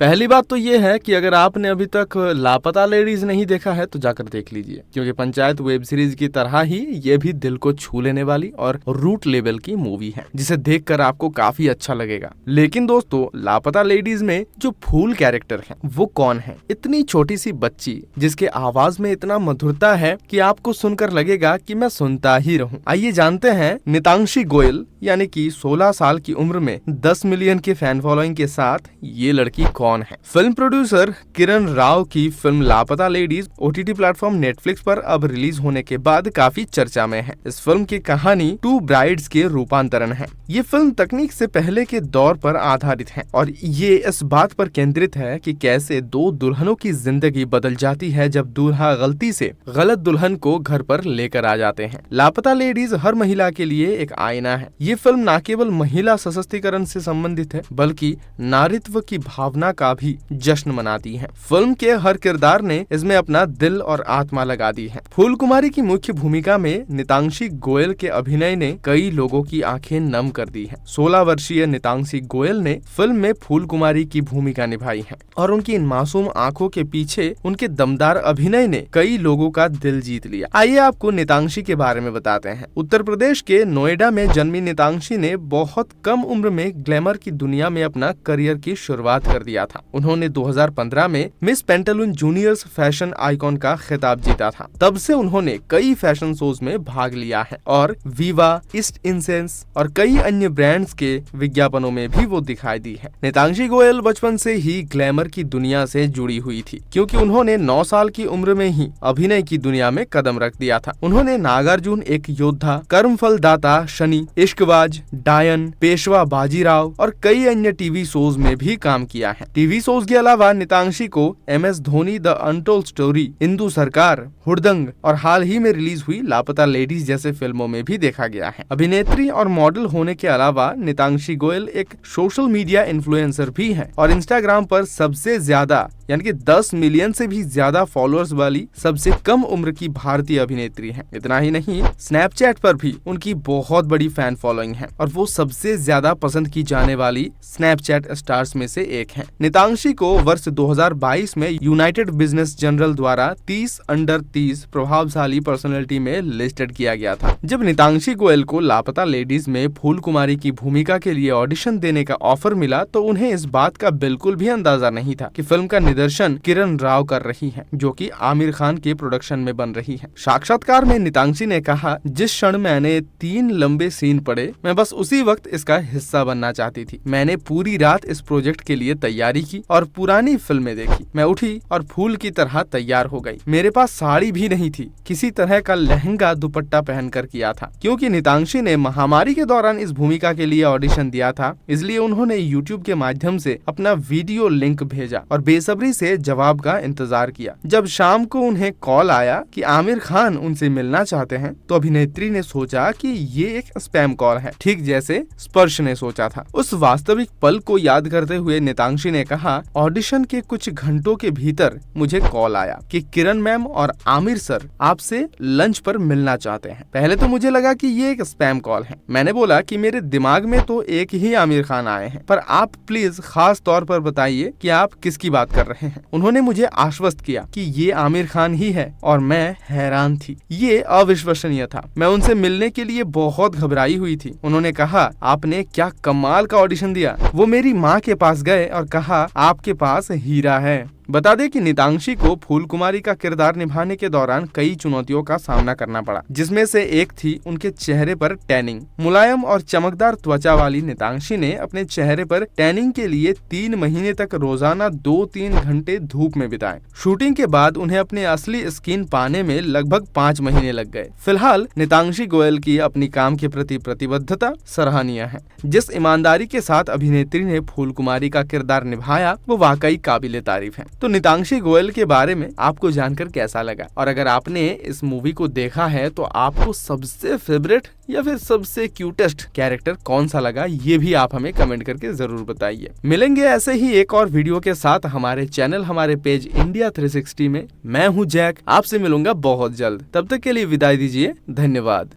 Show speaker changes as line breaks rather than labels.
पहली बात तो ये है कि अगर आपने अभी तक लापता लेडीज नहीं देखा है तो जाकर देख लीजिए, क्योंकि पंचायत वेब सीरीज की तरह ही ये भी दिल को छू लेने वाली और रूट लेवल की मूवी है, जिसे देखकर आपको काफी अच्छा लगेगा। लेकिन दोस्तों, लापता लेडीज में जो फूल कैरेक्टर है वो कौन है? इतनी छोटी सी बच्ची जिसके आवाज में इतना मधुरता है कि आपको सुनकर लगेगा कि मैं सुनता ही रहूं। आइए जानते हैं नितांशी गोयल यानी कि 16 साल की उम्र में 10 मिलियन के फैन फॉलोइंग के साथ ये लड़की कौन है। फिल्म प्रोड्यूसर किरण राव की फिल्म लापता लेडीज ओटीटी प्लेटफॉर्म नेटफ्लिक्स पर अब रिलीज होने के बाद काफी चर्चा में है। इस फिल्म की कहानी टू ब्राइड्स के रूपांतरण है। ये फिल्म तकनीक से पहले के दौर पर आधारित है और ये इस बात पर केंद्रित है कि कैसे दो दुल्हनों की जिंदगी बदल जाती है जब दूल्हा गलती से गलत दुल्हन को घर पर लेकर आ जाते हैं। लापता लेडीज हर महिला के लिए एक आईना है। ये फिल्म न केवल महिला सशक्तिकरण से संबंधित है बल्कि नारीत्व की भावना का भी जश्न मनाती है। फिल्म के हर किरदार ने इसमें अपना दिल और आत्मा लगा दी है। फूल कुमारी की मुख्य भूमिका में नितांशी गोयल के अभिनय ने कई लोगों की आंखें नम कर दी है। 16 वर्षीय नितांशी गोयल ने फिल्म में फूल कुमारी की भूमिका निभाई है और उनकी इन मासूम आंखों के पीछे उनके दमदार अभिनय ने कई लोगों का दिल जीत लिया। आइए आपको नितांशी के बारे में बताते हैं। उत्तर प्रदेश के नोएडा में जन्मी नितांशी ने बहुत कम उम्र में ग्लैमर की दुनिया में अपना करियर की शुरुआत कर दिया था। उन्होंने 2015 में miss Pantaloons juniors fashion icon का खिताब जीता था। तब से उन्होंने कई फैशन शोज में भाग लिया है और वीवा, ईस्ट इंसेंस और कई अन्य ब्रांड्स के विज्ञापनों में भी वो दिखाई दी है। नितांशी गोयल बचपन से ही ग्लैमर की दुनिया से जुड़ी हुई थी, क्योंकि उन्होंने 9 साल की उम्र में ही अभिनय की दुनिया में कदम रख दिया था। उन्होंने नागार्जुन एक योद्धा, कर्मफल दाता शनि, इश्कबाज, डायन, पेशवा बाजीराव और कई अन्य टीवी शोज में भी काम किया है। टीवी शोज के अलावा नितांशी को MS Dhoni, the untold story, Indu सरकार, हुड़दंग और हाल ही में रिलीज हुई लापता लेडीज जैसे फिल्मों में भी देखा गया है। अभिनेत्री और मॉडल होने के अलावा नितांशी गोयल एक सोशल मीडिया इन्फ्लुएंसर भी है और इंस्टाग्राम पर सबसे ज्यादा यानी कि 10 मिलियन से भी ज्यादा फॉलोअर्स वाली सबसे कम उम्र की भारतीय अभिनेत्री हैं। इतना ही नहीं, स्नैपचैट पर भी उनकी बहुत बड़ी फैन फॉलोइंग है और वो सबसे ज्यादा पसंद की जाने वाली स्नैपचैट स्टार्स में से एक हैं। नितांशी को वर्ष 2022 में यूनाइटेड बिजनेस जर्नल द्वारा 30 अंडर 30 प्रभावशाली पर्सनैलिटी में लिस्टेड किया गया था। जब नितांशी गोयल को लापता लेडीज में फूल कुमारी की भूमिका के लिए ऑडिशन देने का ऑफर मिला तो उन्हें इस बात का बिल्कुल भी अंदाजा नहीं था कि फिल्म का निर्देशन किरण राव कर रही हैं, जो कि आमिर खान के प्रोडक्शन में बन रही है। साक्षात्कार में नितांशी ने कहा, जिस क्षण मैंने 3 लंबे सीन पढ़े, मैं बस उसी वक्त इसका हिस्सा बनना चाहती थी। मैंने पूरी रात इस प्रोजेक्ट के लिए तैयारी की और पुरानी फिल्में देखी। मैं उठी और फूल की तरह तैयार हो गई। मेरे पास साड़ी भी नहीं थी, किसी तरह का लहंगा दुपट्टा पहनकर किया था। क्योंकि नितांशी ने महामारी के दौरान इस भूमिका के लिए ऑडिशन दिया था, इसलिए उन्होंने यूट्यूब के माध्यम से अपना वीडियो लिंक भेजा और बेसब्री से जवाब का इंतजार किया। जब शाम को उन्हें कॉल आया कि आमिर खान उनसे मिलना चाहते हैं, तो अभिनेत्री ने सोचा कि ये एक स्पैम कॉल है, ठीक जैसे स्पर्श ने सोचा था। उस वास्तविक पल को याद करते हुए नितांशी ने कहा, ऑडिशन के कुछ घंटों के भीतर मुझे कॉल आया कि किरण मैम और आमिर सर आपसे लंच पर मिलना चाहते हैं। पहले तो मुझे लगा कि ये एक स्पैम कॉल है। मैंने बोला कि मेरे दिमाग में तो एक ही आमिर खान आए हैं, पर आप प्लीज खास तौर पर बताइए कि आप किसकी बात कर रहे हैं। उन्होंने मुझे आश्वस्त किया कि ये आमिर खान ही है और मैं हैरान थी। ये अविश्वसनीय था। मैं उनसे मिलने के लिए बहुत घबराई हुई थी। उन्होंने कहा, आपने क्या कमाल का ऑडिशन दिया। वो मेरी माँ के पास गए और कहा, आपके पास हीरा है। बता दें कि नितांशी को फूल कुमारी का किरदार निभाने के दौरान कई चुनौतियों का सामना करना पड़ा, जिसमें से एक थी उनके चेहरे पर टैनिंग। मुलायम और चमकदार त्वचा वाली नितांशी ने अपने चेहरे पर टैनिंग के लिए 3 महीने तक रोजाना 2-3 घंटे धूप में बिताए। शूटिंग के बाद उन्हें अपनी असली स्किन पाने में लगभग 5 महीने लग गए। फिलहाल नितांशी गोयल की अपनी काम के प्रति प्रतिबद्धता सराहनीय है। जिस ईमानदारी के साथ अभिनेत्री ने फूल कुमारी का किरदार निभाया, वो वाकई काबिले तारीफ है। तो नितांशी गोयल के बारे में आपको जानकर कैसा लगा? और अगर आपने इस मूवी को देखा है तो आपको सबसे फेवरेट या फिर सबसे क्यूटेस्ट कैरेक्टर कौन सा लगा, ये भी आप हमें कमेंट करके जरूर बताइए। मिलेंगे ऐसे ही एक और वीडियो के साथ हमारे चैनल, हमारे पेज इंडिया 360 में। मैं हूँ जैक, आपसे मिलूंगा बहुत जल्द। तब तक के लिए विदाई दीजिए। धन्यवाद।